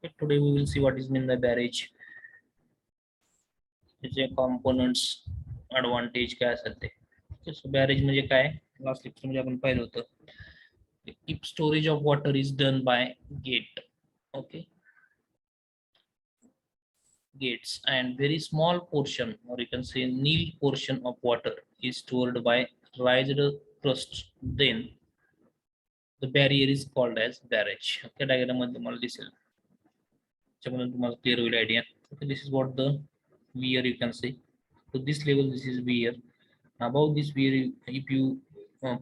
Okay, today we will see what is mean by barrage. त्याचे components, advantage काय असतात ते. Okay, so barrage म्हणजे काय? Last lecture मध्ये आपण पाहिलं होतं. If storage of water is done by gate, okay, gates, and very small portion, or you can say nil portion of water is stored by raised crust, then the barrier is called as barrage. Okay, diagram मध्ये तुम्हाला दिसेल. त्याच्यामध्ये तुम्हाला clear होईल idea. Okay, this is what the weir you can say. To this level, this is weir. Above this weir, if you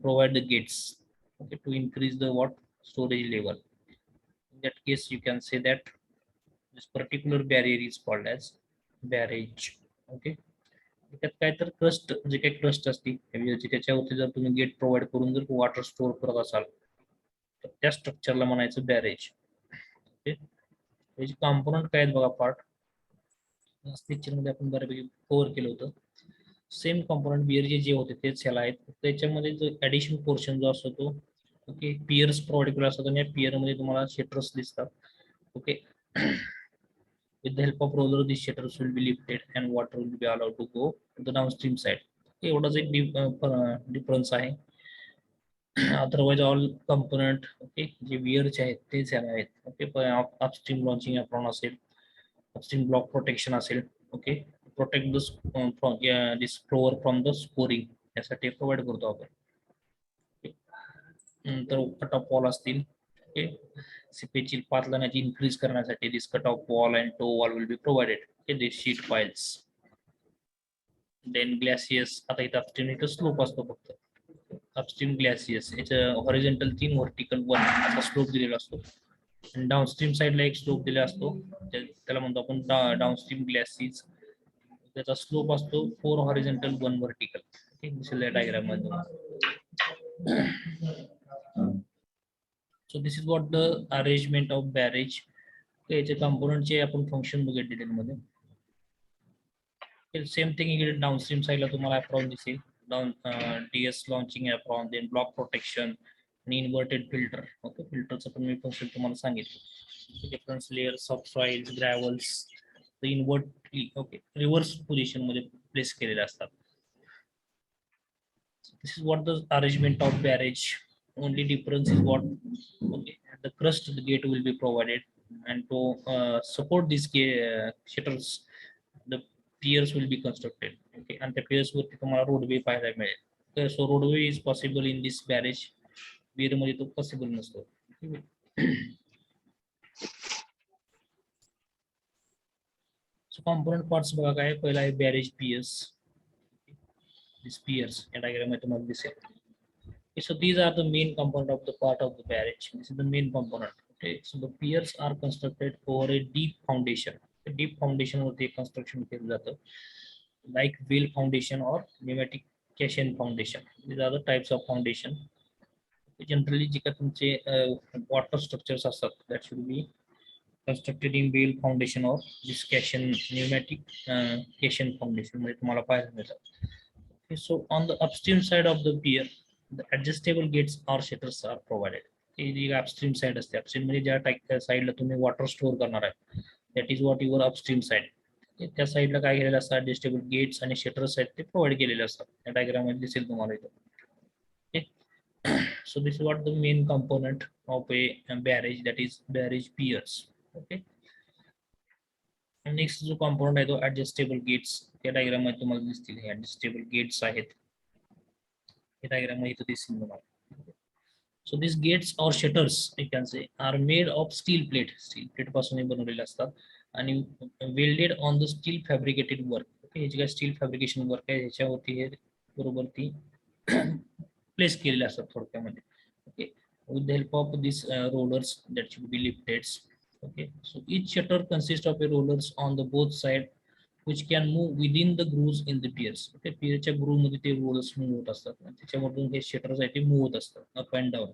provide the gates, okay, to increase the what storage level. In that case, you can say that this particular barrier is called as barrage. Okay. त्यात काय तर crust जे काही crust असते त्याच्यावरती जर तुम्ही gate provide करून जर वॉटर स्टोअर करत असाल तर त्या स्ट्रक्चरला म्हणायचं बॅरेज. ओके, त्याचे कॉम्पोनंट काय आहेत बघा पार्ट लेक्चर मध्ये आपण बऱ्यापैकी कव्हर केलं होतं. सेम कॉम्पोनंट बिअर जे होते तेच ह्याला आहेत. त्याच्यामध्ये जो ऍडिशनल पोर्शन जो असतो तो ओके पियर्स प्रोव्हाइड केला असतो आणि या पियर मध्ये तुम्हाला शेटर्स दिसतात. Okay, with the help of roller these shutters will be lifted and water will be allowed to go to the downstream side. एवढाच एक डिफरन्स आहे. अदरवाइज ऑल कंपोनंट ओके जे वियरचे आहेत तेच ह्याला आहेत. ओके, अपस्ट्रीम लॉन्चिंग एप्रॉन असेल, अपस्ट्रीम ब्लॉक प्रोटेक्शन असेल, okay, protect this floor from the scouring यासाठी प्रोव्हाइड करतो आपण. नंतर कट ऑफ वॉल असतील. ओके, सीपेजची पातळण्याची इन्क्रीज करण्यासाठी this cut off wall and toe wall will be provided. Okay, this sheet piles. Then glacis, आता इथं अपस्ट्रीम इथं स्लोप असतो फक्त. अपस्ट्रीम ग्लासियस याचं हॉरिझॉन्टल 3 व्हर्टिकल 1 असा स्लोप दिलेला असतो आणि डाऊनस्ट्रीम साइडला एक स्लोप दिलेला असतो त्याला म्हणतो आपण डाऊनस्ट्रीम ग्लासियस. त्याचा स्लोप असतो 4 हॉरिझॉन्टल 1 व्हर्टिकल. ओके, दिसेल डायग्राम मध्ये. So this is what the arrangement of barrage. याचे कंपोनंट चे आपण फंक्शन बघूया डिटेल मध्ये. सेम थिंग इकडे डाऊनस्ट्रीम साइडला तुम्हाला एप्रॉन दिसेल. Down DS launching apron, then block protection आणि इन्व्हर्टेड फिल्टर. ओके, फिल्टरचं पण मी फंक्शन तुम्हाला सांगितलं. Difference layers of soils, gravels invertedly okay reverse position मध्ये प्लेस केलेले असतात. This is what the arrangement of barrage. Only difference is what okay the crust the gate will be provided, and to support these shutters the piers will be constructed. Okay, and the piers वरती तुम्हाला roadway पाहायला मिळेल. Okay, so roadway is possible in this barrage. Weir मध्ये तो possible नसतो. So component parts बघा काय पहिला आहे barrage piers. These piers या diagram मध्ये तुम्हाला दिसेल. Okay, so these are the main component of the part of the barrage. This is the main component. Okay, so the piers are constructed over a deep foundation. A deep foundation वरती construction केलं जातं, like wheel foundation or pneumatic caisson foundation. These are the types of foundation. Generally, जे काही तुमचे water structures असतात, that should be constructed in wheel foundation or this caisson pneumatic caisson foundation मध्ये तुम्हाला पाहायला मिळतात. Okay, so on the upstream side of the pier, the adjustable gates or shutters are provided. He upstream side असते. Upstream म्हणजे ज्या साइडला तुम्ही water store करणार आहे that is what your upstream side. त्या साइडला काय केलेलं असतं ऍडजस्टेबल गेट्स आणि शटर्स आहेत ते प्रोव्हाइड केलेले असतात. या डायग्राम मध्ये दिसेल तुम्हाला इथं. Okay, so this is what the main component of a barrage that is barrage piers. Okay, next जो कंपोनंट आहे तो ऍडजस्टेबल गेट्स. त्या डायग्राम मध्ये तुम्हाला दिसतील हे ऍडजस्टेबल गेट्स आहेत. Diagram मध्ये दिसेल तुम्हाला. So these gates or shutters you can say are made of steel plate. Steel plate पासून बनवलेले असतात आणि welded on the steel fabricated work. ओके, हे जे काही स्टील फॅब्रिकेशन वर्क आहे ह्याच्यावरती हे बरोबर ती प्लेस केलेले असतात थोडक्यामध्ये. Okay, with the help of these rollers that should be lifted. Okay, so each shutter consists of a rollers on the both side which can move within the grooves in the piers. Okay, पियरच्या groove मध्ये ते rollers move होत असतात आणि त्याच्यामधून हे shutters आहे ते move होत असतात up and down.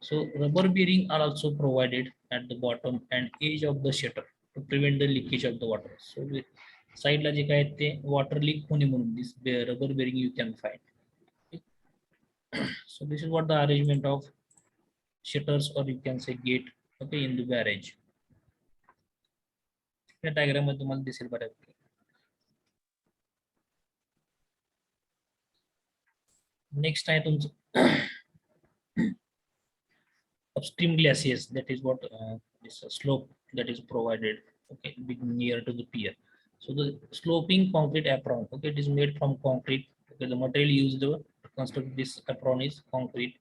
So rubber bearing are also provided at the bottom and edge of the shutter to prevent the leakage of the water. So साइडला जे काय ते वॉटर लीक होणे म्हणून this rubber bearing you can find. So this is what the arrangement of shutters or you can say gate okay in the barrage. या diagram मध्ये तुम्हाला दिसेल बऱ्यापैकी. नेक्स्ट आहे तुमचं upstream glaciers. That is what this slope that is provided, okay, being near to the pier. So the sloping concrete apron, okay, it is made from concrete. Okay, the material used to construct this apron is concrete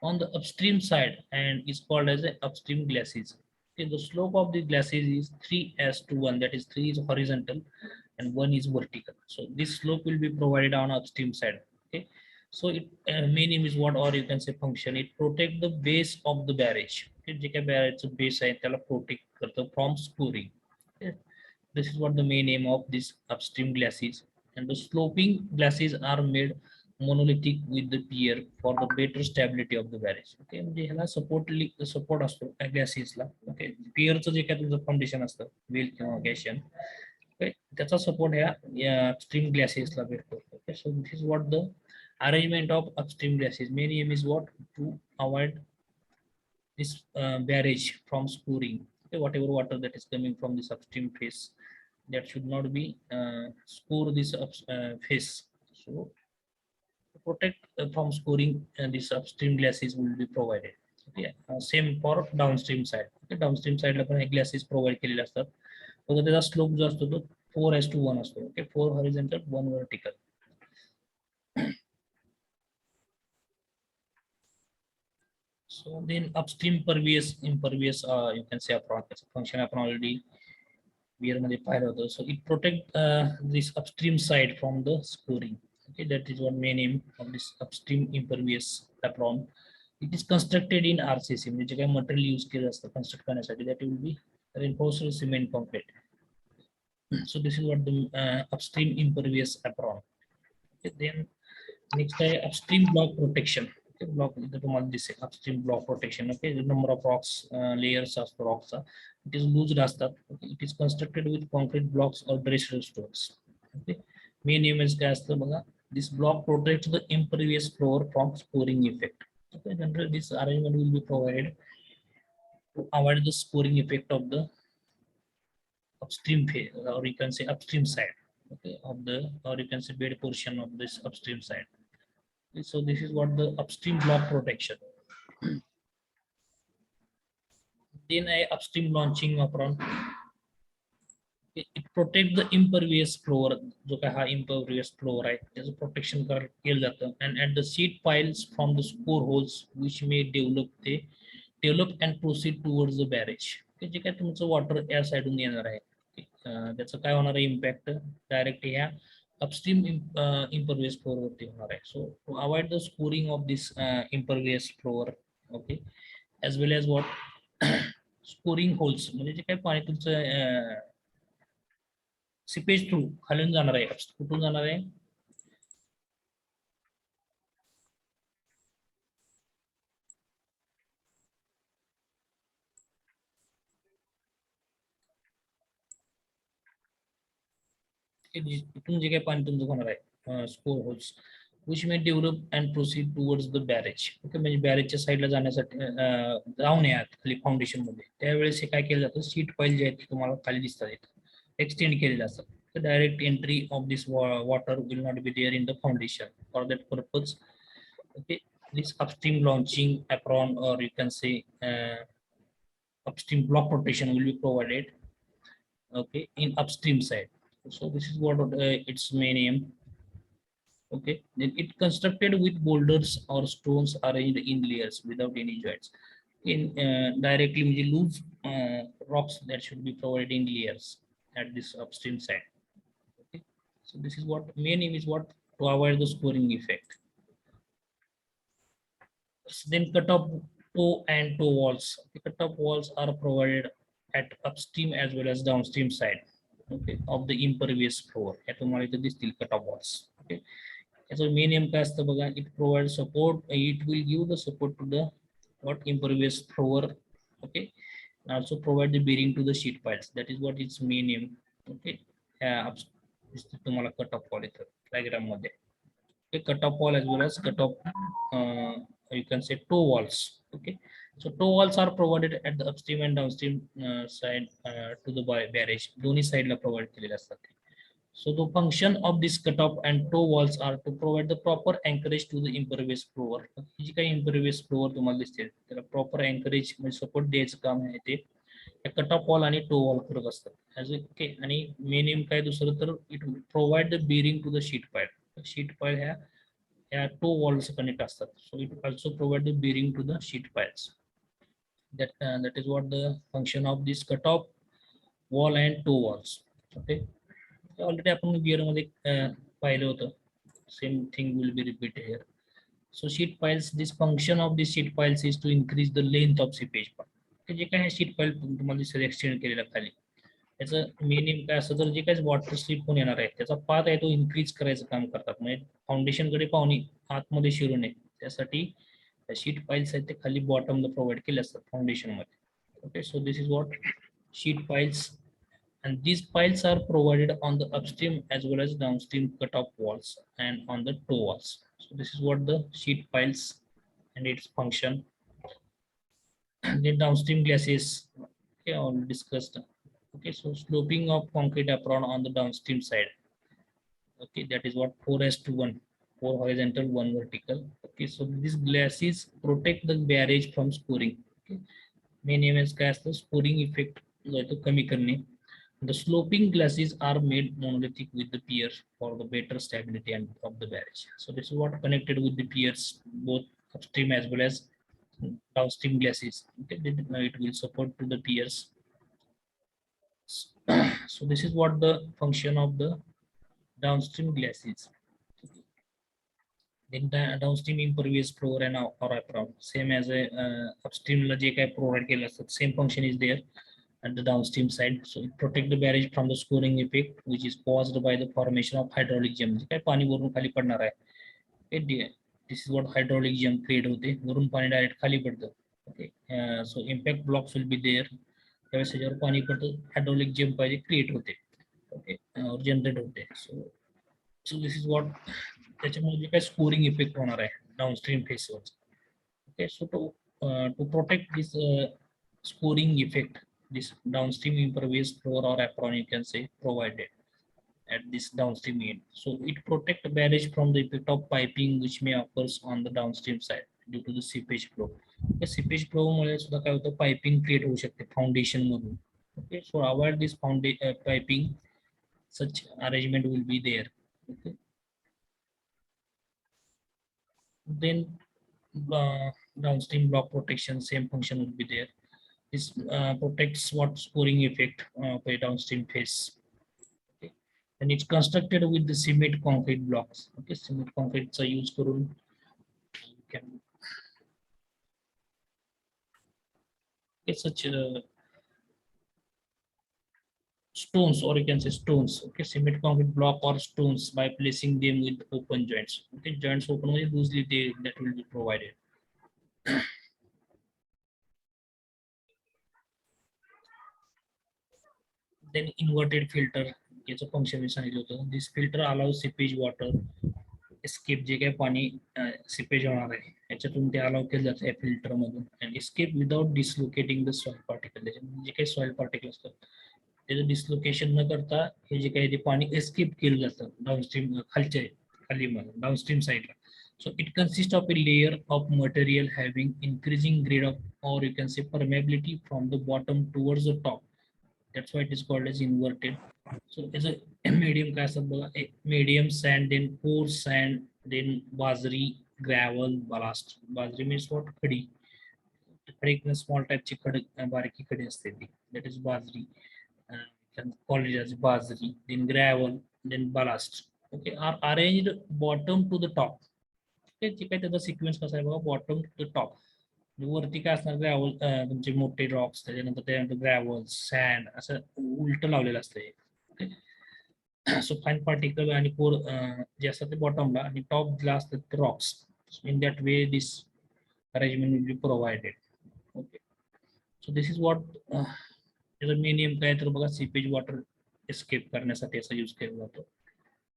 on the upstream side and is called as a upstream glacis. Okay, the slope of the glacis is 3:1, that is 3 is horizontal and 1 is vertical. So this slope will be provided on upstream side. Okay, so it main aim is what, or you can say function, it protect the base of the barrage. Okay, जे काही barrage base आहे त्याला protect करतं from scoring. Okay, this is what the main aim of this upstream glacis. And the sloping glacis are made monolithic with the pier for the better stability of the barrage. Okay, म्हणजे ह्याला support असतो glacisला. Okay, पियरचं जे काय तुमचं foundation असतं well किंवा गॅशियन, त्याचा support ह्या upstream ग्लासेसला भेटतो. Okay, so this is what the arrangement of upstream glacis. Main aim is what, to avoid this barrage from scoring. Okay, whatever water that is coming from this upstream phase, that should not be score this phase. So to protect from scoring, this upstream glacis will be provided. Okay, same for downstream side. Okay, downstream side ला पण हे glasses provide केलेले असतात. फक्त त्याचा slope जो असतो तो 4:1 असतो. Okay, 4 horizontal 1 vertical. So then upstream impervious, you can say apron function आपण already wear मध्ये पाहिलं होतं. So it protect this upstream side from the scoring. Okay, that is one main aim of this upstream impervious apron. It is constructed in RCC, म्हणजे जे काही material use केलं असतं construct करण्यासाठी, that will be reinforced cement concrete. So this is what the upstream impervious apron. Okay, then next आहे upstream block protection. Okay, block इथं तुम्हाला दिसेल upstream block protection. Okay, the number of rocks, layers असतो rockचा, it is loosed असतात. Okay, it is constructed with concrete blocks or dressed stones. Okay, main image काय असतं बघा, this block protects the impervious floor from scoring effect. Okay, generally this arrangement will be provided to avoid the scoring effect of the upstream phase, or you can say upstream side, okay, of the, or you can say bed portion of this upstream side. So this is what the upstream block protection. Then I upstream launching apron. It protect the impervious floor, जो काय हा impervious floor आहे त्याचं protection केलं जातं, and at the seed piles from the score holes which may develop and proceed towards the barrage. जे काय तुमचं water या साइडून येणार आहे, त्याचं काय होणार आहे इम्पॅक्ट डायरेक्ट ह्या upstream impervious floor वरती होणार आहे. So to avoid the scoring of this impervious floor, okay, as well as what scoring holes, म्हणजे जे काही पाणी तुमचं सिपेज थ्रू खालून जाणार आहे, कुठून जाणार आहे, इथून जे काही पाणी तुमचं होणार आहे score holes which may develop and proceed towards the barrage. Okay, म्हणजे बॅरेजच्या साईडला जाण्यासाठी जाऊन यात खाली फाउंडेशन मध्ये, त्यावेळेस हे काय केलं जातं, सीट पाईल जे आहेत तुम्हाला खाली दिसतात येतात एक्सटेंड केलेलं असतं. The direct entry of this water will not be there in the foundation. For that purpose, okay, this upstream launching apron, or you can say upstream block protection will be provided, okay, in upstream side. So this is what its main aim. Okay, then it constructed with boulders or stones arranged in layers without any joints. In directly with loose rocks that should be provided in layers at this upstream side. Okay, so this is what main aim is, what, to avoid the scoring effect. Then cut off toe and toe walls. The cut off walls are provided at upstream as well as downstream side, okay, of the impervious floor. At the steel cut off walls. Okay, so main aim काय असतं बघा, it provides support, it will give the support to the what impervious floor, okay, and also provide the bearing to the sheet piles. That is what its main aim. Okay, तुम्हाला cut off wall इथं diagram मध्ये, cut off wall as well as cut off you can say toe walls. Okay, So toe walls are provided at the upstream and downstream side to the barrage. दोन्ही साइडला provide केलेले असतात ते. So the function of this cutoff and toe walls are to provide the proper anchorage to the impervious floor. जी काही impervious floor तुम्हाला दिसते त्याला proper anchorage म्हणजे सपोर्ट द्यायचं काम आहे ते कटऑफ वॉल आणि टो वॉल करत असतात. As okay. आणि मेन एम काय दुसरं तर it provide the bearing to the sheet pile. Sheet pile ह्या टो वॉल्स कनेक्ट असतात. So it also provide the bearing to the sheet piles. That is what the function of this cutoff wall and toe walls. Okay. Already आपण gear मध्ये पाहिलं होतं. Same thing will be repeated here. So sheet piles, this function of this sheet piles is to increase the length of seepage path. जे काय sheet पाईल तुम्हाला दिसत extend केलेला खाली त्याचं मेन काय असं तर जे काही वॉटर स्लिप होऊन येणार आहे त्याचा पाथ आहे तो इन्क्रीज करायचं काम करतात. म्हणजे फाउंडेशन कडे पाहुणे आतमध्ये शिरू नये त्यासाठी शीट पाइल्स आहेत ते खाली बॉटमला प्रोव्हाइड केले असतात फाउंडेशन मध्ये. Okay. So this is what sheet piles. And these piles are provided on the upstream as well as downstream cutoff walls and on the toe walls. So this is what the sheet piles and its function. And the downstream glacis, okay, all discussed. Okay, so sloping of concrete apron on the downstream side. Okay, that is what 4:1, 4 horizontal, 1 vertical. Okay, so these glacis protect the barrage from scoring. Okay, main aim is scoring effect to कमी करणे. The sloping glacis are made monolithic with the piers for the better stability and of the barrage. So this is what connected with the piers, both upstream as well as downstream glacis. Okay, it will support to the piers. So this is what the function of the downstream glacis. Then downstream impervious floor and or apron, same as a upstream la je kai provide केलं असतं, same function is there at the downstream side. So it protect the barrage from the scoring effect which is caused by the formation of hydraulic jam. काय पाणी वरून खाली पडणार आहे. This is what hydraulic jam create होते. वरून पाणी direct खाली पडतं. Okay. So impact blocks will be there. त्यावेळेस त्याच्यावर पाणी पडतं, हायड्रॉलिक जम पाहिजे क्रिएट होते. ओके. जनरेट होते. सो दिस इज वॉट त्याच्यामुळे जे काही स्कोरिंग इफेक्ट होणार आहे डाउनस्ट्रीम फेसवर. Okay. So to protect this scoring effect, this downstream impervious floor or apron you can say provided at this downstream end. So it protect the barrage from the effect of piping which may occurs on the downstream side due to the seepage flow. The seepage flow मुळे सुद्धा काय होतं piping create होऊ शकते foundation मधून. Okay, so avoid this piping. Such arrangement will be there. Okay. Then downstream block protection, same function will be there. This protects what scoring effect by downstream face. Okay. And it's constructed with the cement concrete blocks. Okay, cement concrete use करून can get such stones, or you can say stones. Okay, cement concrete block or stones by placing them with open joints. Okay, joints open only loosely that will be provided. Then inverted filter याचं function मी सांगितलं होतं. This filter allows seepage water escape, जे काही पाणी seepage होणार आहे याच्यातून ते अलाव केलं जातं या फिल्टर मधून, and escape without dislocating the soil particle. त्याच्यामध्ये जे काही सॉइल पार्टिकल असतात त्याचं डिसलोकेशन न करता हे जे काही ते पाणी एस्केप केलं जातं डाऊनस्ट्रीम खाली डाऊनस्ट्रीम साईडला. So it consists of a layer of material having increasing grade of, or you can say permeability from the bottom towards the top. That's why it is called as inverted. So as a medium काय असतात बघा, medium sand, then coarse sand, then बाजरी, gravel, ballast. बाजरी means what? खडी. खडी small type ची खडी, बारीकी खडी असते ती. That is बाजरी. Call it as बाजरी. Then gravel, then ballast. Okay, are arranged bottom to the top. Okay, जे काही त्याचा सिक्वेन्स कसा आहे बघा, बॉटम टू द टॉप. वरती काय असणार ग्रॅव्हल, तुमचे मोठे रॉक्स, त्याच्यानंतर ग्रॅव्हल, सँड असं उलट लावलेलं असतं. सो फाईन पार्टिकल आणि कोर जे असतात ते बॉटमला आणि टॉपला असतात ते rocks. In that way this arrangement will be provided. Okay. So this is what त्याचा मेन एम काय तर बघा, सीपेज वॉटर एस्केप करण्यासाठी असा यूज केला जातो.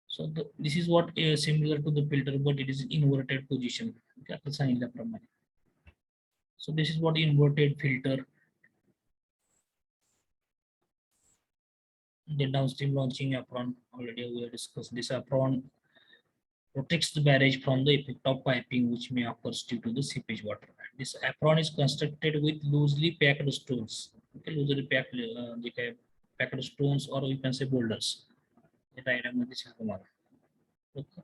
So this is what similar to the filter, but it is inverted position. आता सांगितल्याप्रमाणे. So this is what inverted filter. The downstream launching apron, already we have discussed this. Apron protects the barrage from the effect of piping which may occur due to the seepage water. This apron is constructed with loosely packed stones. Okay, loosely packed packed stones, or you can say boulders. Hey diagram मध्ये दिसेल तुम्हाला. Okay.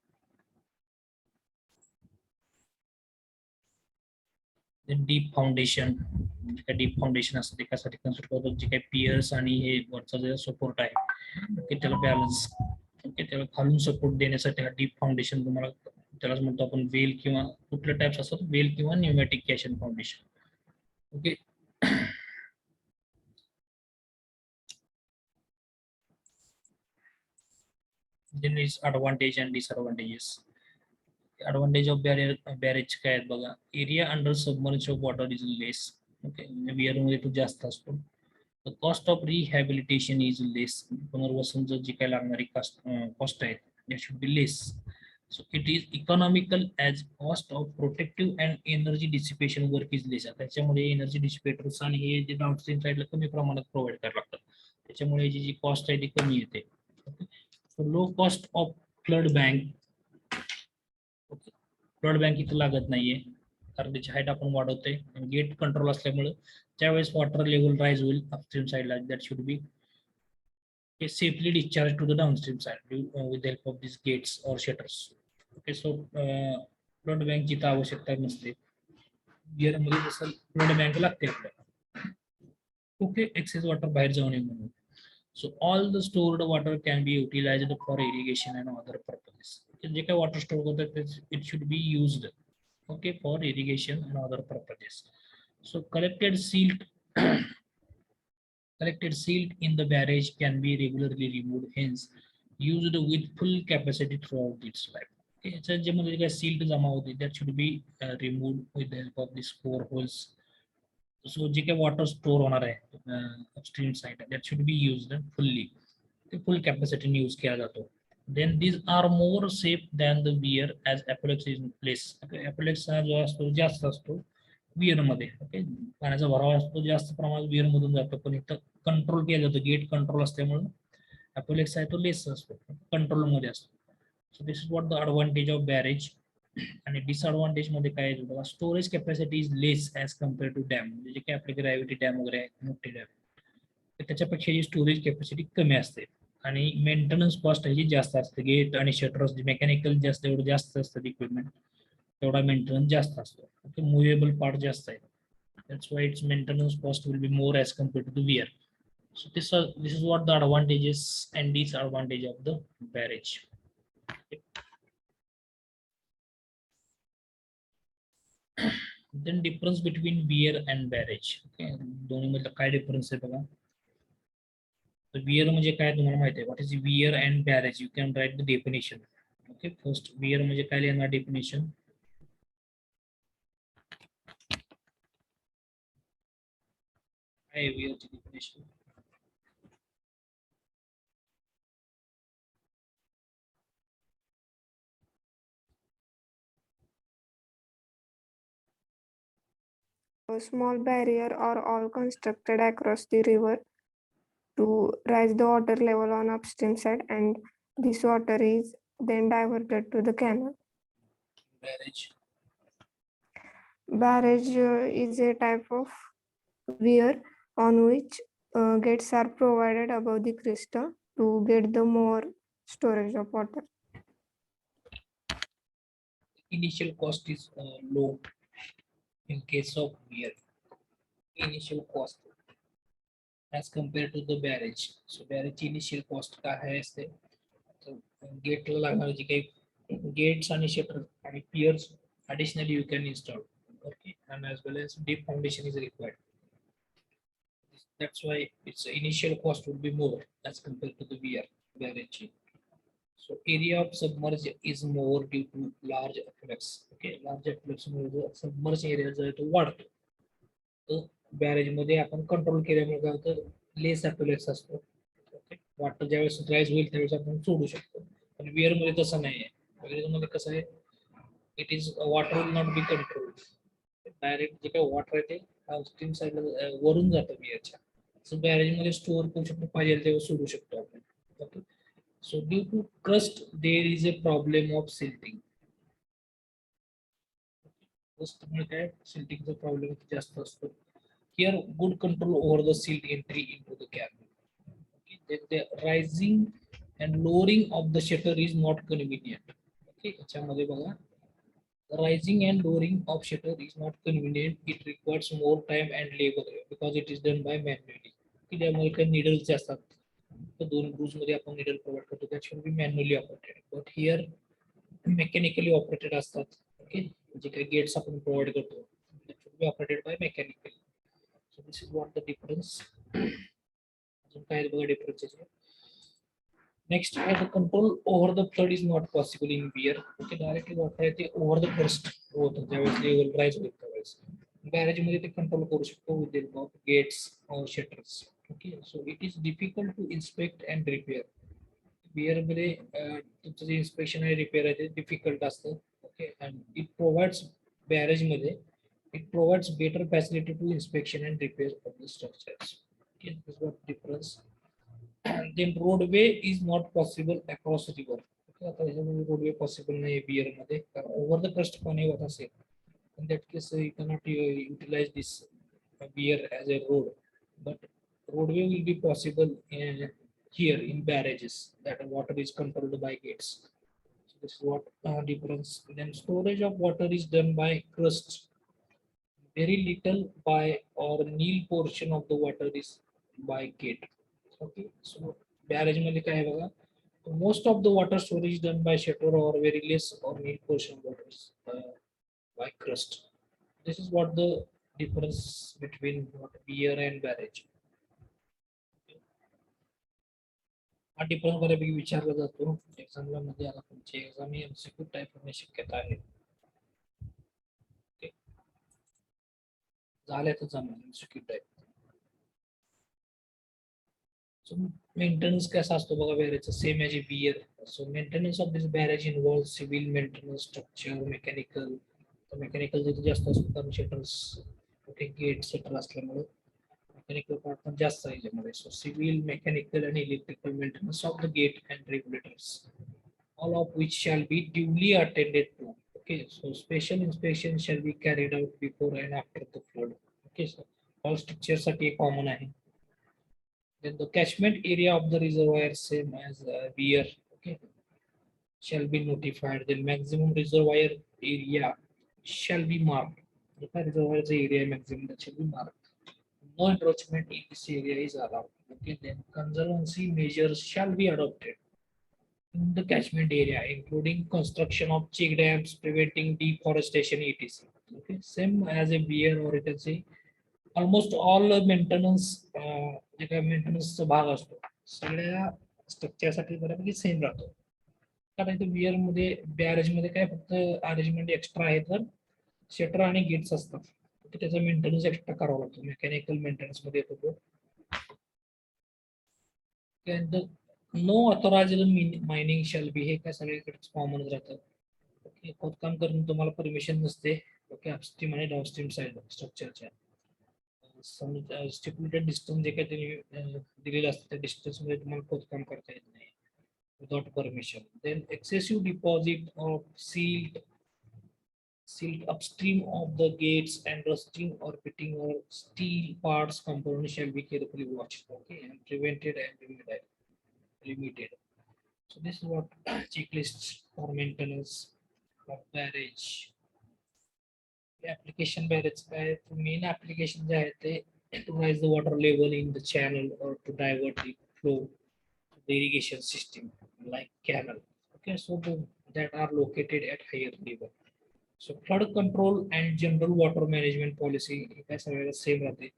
Deep foundation, deep foundation असते त्यासाठी construct करतो, जे काही piers आणि हे वरचा जे support आहे की त्याला बॅलन्स, ओके, त्याला खालून सपोर्ट देण्यासाठी हा डीप फाउंडेशन तुम्हाला, त्यालाच म्हणतो आपण वेल, किंवा कुठल्या टाइप्स असतात वेल किंवा pneumatic caisson foundation. Okay. Then is advantage and disadvantages. Advantage of barrage काय आहेत बघा. Area under submerge of water is less. Okay, where मध्ये तो जास्त असतो. The cost of rehabilitation is less. पुनर्वसन जी काय लागणारी कॉस्ट आहे that should be less. So it is economical as cost of protective and energy dissipation work is less. त्याच्यामुळे energy dissipators आणि हे जे डाउनस्ट्रीम साईडला कमी प्रमाणात प्रोव्हाइड करायला लागतात, त्याच्यामुळे जी कॉस्ट आहे ती कमी येते. Low cost of flood bank. Flood bank इथं लागत नाहीये कारण त्याची हाईट आपण वाढवतोय, गेट कंट्रोल असल्यामुळे ज्यावेळेस वॉटर लेवल राईज होईल अपस्ट्रीम साईडला, that should be safely discharged to the downstream side with the help of these gates or shutters. Okay, so flood बँकची तर आवश्यकता नसते. गिअर मध्ये जसं फ्लड बँक लागते आपल्याला. ओके, एक्सेस वॉटर बाहेर जाऊ नये म्हणून. So all the stored water can be utilized for irrigation and other purposes. जे काही वॉटर स्टोर करतात it should be used, okay, for irrigation and other purposes. So collected silt in the barrage can be regularly removed, hence used with full capacity throughout its life. याच्यात जे मध्ये काय silt जमा होते that should be removed with the help of these 4 holes. So जे काही water store होणार आहे upstream side, that should be used fully. ते full कॅपॅसिटीने use केला जातो. Then these are more safe than the weir as apolix is in place. Apolix हा जो असतो जास्त असतो वियर मध्ये. ओके, पाण्याचा भराव असतो जास्त प्रमाणात वियर मधून जातो, पण इथं कंट्रोल केलं जातं, गेट कंट्रोल असल्यामुळे अपोलेक्स आहे तो लेस असतो, कंट्रोल मध्ये असतो. So this is what the advantage of barrage. आणि डिसएडव्हान्टेज मध्ये काय आहे बघा, storage capacity is less as compare to dam. म्हणजे जे काही आपले ग्रॅव्हिटी डॅम वगैरे आहेत, मोठे डॅम, त्याच्यापेक्षा जी स्टोरेज कॅपॅसिटी कमी असते आणि मेंटेनन्स कॉस्ट ह्याची जास्त असते. गेट आणि शटर्स मेकॅनिकल जास्त, एवढं जास्त असतं इक्विपमेंट, तेवढा मेंटेनन्स जास्त असतो. ओके, मुव्हेबल पार्ट जास्त आहे. That's why its maintenance cost will be more as compared to the wear. So this is what the advantages and disadvantage of the barrage. Okay. Then difference between wear and barrage. Okay, दोन्ही मध्ये काय difference आहे बघा. तर wear म्हणजे काय तुम्हाला माहिती आहे. What is wear and barrage? You can write the definition. Okay, first wear म्हणजे काय लिहिणार definition. काय wear ची definition? A small barrier or all constructed across the river to raise the water level on upstream side, and this water is then diverted to the canal. Barrage. Barrage is a type of weir on which gates are provided above the cresta to get the more storage of water. Initial cost is low in case of wear. Initial cost as compared to the barrage. So barrage initial cost काय असते, गेटला लागणारे जे काही gets आणि shutter आणि piers additionally you can install. Okay, and as well as deep foundation is required. That's why its initial cost would be more as compared to the barrage. So area of submerge is more due to large afflux. Okay, large afflux Mule submerge area जो आहे तो वाढतो. तर barrage मध्ये आपण control केल्यामुळे काय होतं, लेस afflux असतो. ओके, वॉटर ज्यावेळेस राईज होईल त्यावेळेस आपण सोडू शकतो. पण विअर मध्ये तसं नाही आहे. विअर मध्ये कसं आहे, it is water will not be control. Direct जे काही वॉटर आहे ते डाउनस्ट्रीम साईडला वरून जातं बियरच्या. सो बॅरेज मध्ये स्टोअर करू शकतो, पाहिजे तेव्हा सोडू शकतो आपण. Okay. So due to crust there is a problem of silting. क्रस्टमुळे काय सिल्टिंगचा प्रॉब्लेम जास्त असतो. Here good control over the silt entry into the cabin. Okay. Then the rising and lowering of the shutter is not convenient. Okay. याच्यामध्ये बघा, rising and lowering of shutter is not convenient. It requires more time and labor because it is done by manually. की त्यामुळे काही needles असतात, तर 2 grooves मध्ये आपण needle provide करतो, that should be manually operated. But here mechanically operated असतात. Okay. जे काही gates आपण provide करतो, that should be operated by mechanically. So this is what the difference. अजून काय आहे बघा difference आहे. Next, the control over the flood is not possible in beer. Okay, directly water आहे ते over the crust होतं ज्यावेळेस level rise होईल त्यावेळेस. Barrage मध्ये ते control करू शकतो with the help of gates or shutters. Okay, so it is difficult to inspect and repair. Beer मध्ये तुमचं जे inspection आणि repair आहे ते difficult असतं. Okay, and it provides barrage मध्ये it provides better facility to inspection and repair of the structures. Okay, this is what difference. And then roadway is not possible across river. Okay, आता ह्याच्यामध्ये roadway possible नाही beer मध्ये, कारण over the crust पाणी होत असेल. In that case, you cannot utilize this beer as a road, but roadway will be possible here in barrages that water is controlled by gates. So this is what difference. Then storage of water is done by crust. Very little by or nil portion of the water is by gate. Okay, so barrage मध्ये काय आहे बघा, most of the water storage done by shutter or very less or nil portion of water is by crust. This is what the difference between what beer and barrage. हा difference बऱ्यापैकी विचारला जातो एक्झामला मध्ये. आता तुमची एक्झाम ही MCQ type होण्याची शक्यता आहे. झाल्यातच आम्हाला एमसीक्यू टाईप. So maintenance कसा असतो बघा बॅरेजचा, same as a weir. So maintenance of this barrage involve civil maintenance, structure, mechanical. तर मेकॅनिकल जिथे जास्त असतो कारण शटर्स, ओके, गेट शटर असल्यामुळे मेकॅनिकल पार्ट पण जास्त आहे याच्यामध्ये. सो सिव्हिल, मेकॅनिकल आणि electrical maintenance of the gate and regulators, all of which shall be duly attended to. Okay, so special inspection shall be carried out before and after the flood. Okay, so all structures साठी common आहे. Then the catchment area of the reservoir, same as beer, okay, shall be notified. Then maximum reservoir area shall be marked. The reservoir area maximum that shall be marked. No encroachment in this area is allowed. Okay, then conservancy measures shall be adopted in the catchment area, including construction of check dams, preventing deforestation, etc. Okay, same as a beer, or you can say almost all maintenance, जे काही मेंटेनन्सचा भाग असतो सगळ्या स्ट्रक्चरसाठी बऱ्यापैकी same राहतो. कारण इथे बियर मध्ये, बॅरेज मध्ये काय फक्त अरेंजमेंट एक्स्ट्रा आहे, तर शटर आणि गेट्स असतात, तर त्याचा मेंटेनन्स एक्स्ट्रा करावा लागतो. मेकॅनिकल मेंटेनन्स मध्ये येतो तो. त्यानंतर no authorised mining shall be, हे काय सगळीकडे कॉमन राहतं. ओके, खोदकाम करून तुम्हाला परमिशन नसते. ओके, अपस्ट्रीम आणि डाऊनस्ट्रीम साईड स्ट्रक्चरच्या स्टिप्युलेटेड डिस्टन्स जे काही त्यांनी दिलेलं असतं त्या डिस्टन्स मध्ये तुम्हाला खोदकाम करता येत नाही without permission. Then excessive deposit of silt upstream of the gates and rusting or pitting or steel parts components shall be carefully watched, okay, and prevented and limited. So this is what checklists for maintenance of barrage. Application barrage काय, main application जे आहे ते to raise the water level in the channel or to divert the flow to the irrigation system like canal. Okay, so that are located at higher level. So flood control and general water management policy काय सगळ्याला same राहते.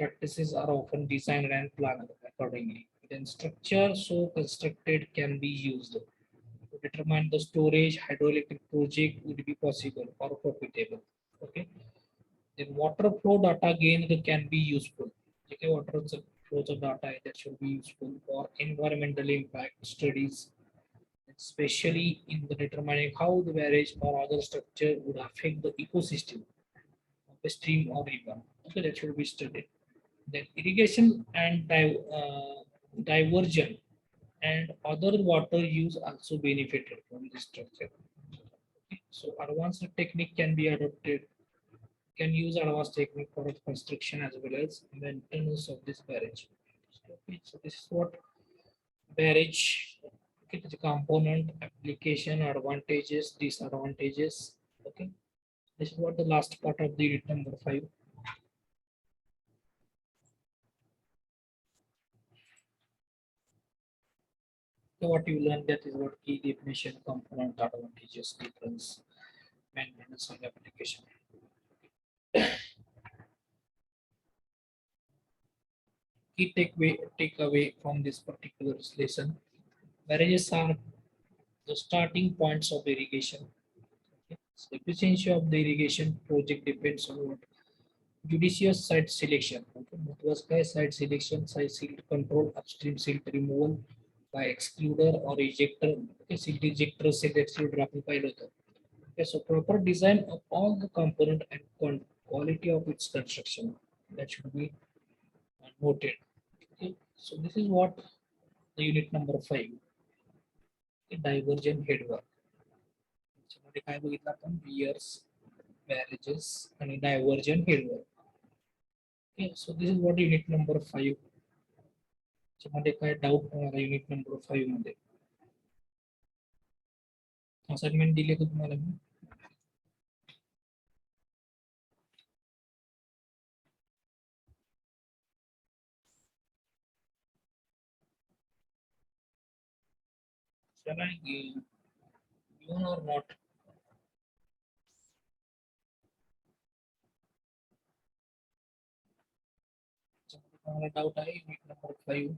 Practices are often designed and planned accordingly. Then structure so constructed can be used to determine the storage hydroelectric project would be possible or profitable. Okay. Then water flow data gained can be useful. Okay, water flow data that should be useful for environmental impact studies, especially in the determining how the barrage or other structure would affect the ecosystem. a stream or river. Okay, that should be studied. Then irrigation and diversion and other water use also benefited from this structure. Okay, so advanced technique can be adopted, can use advanced technique for construction as well as maintenance of this barrage. Okay, so this is what barrage, okay, the component, application, advantages, disadvantages. Okay, this is what the last part of the unit number 5. So what you learn, that is what key definition, component, advantages, difference, maintenance and application. Key takeaway from this particular lesson. Barrages are the starting points of irrigation. Okay. So efficiency of the irrigation project depends on what? Judicious site selection. Okay. महत्वाचं काय site selection, site silt control, upstream silt removal by excluder or ejector. Okay, silt ejector, silt excluder आपण पाहिलं होतं. Okay, so proper design of all the component and quality of its construction, that should be noted. Okay, so this is what the unit number 5. Okay, divergent headwork. त्याच्यामध्ये काय बघितलं आपण? Piers, barrages आणि divergent headwork. Okay, so this is what unit number 5. त्याच्यामध्ये काय doubt तुम्हाला unit number 5 मध्ये? Assignment दिले का तुम्हाला मी? Shall I give you or not? तुम्हाला डाऊट आहे युनिट नंबर 5?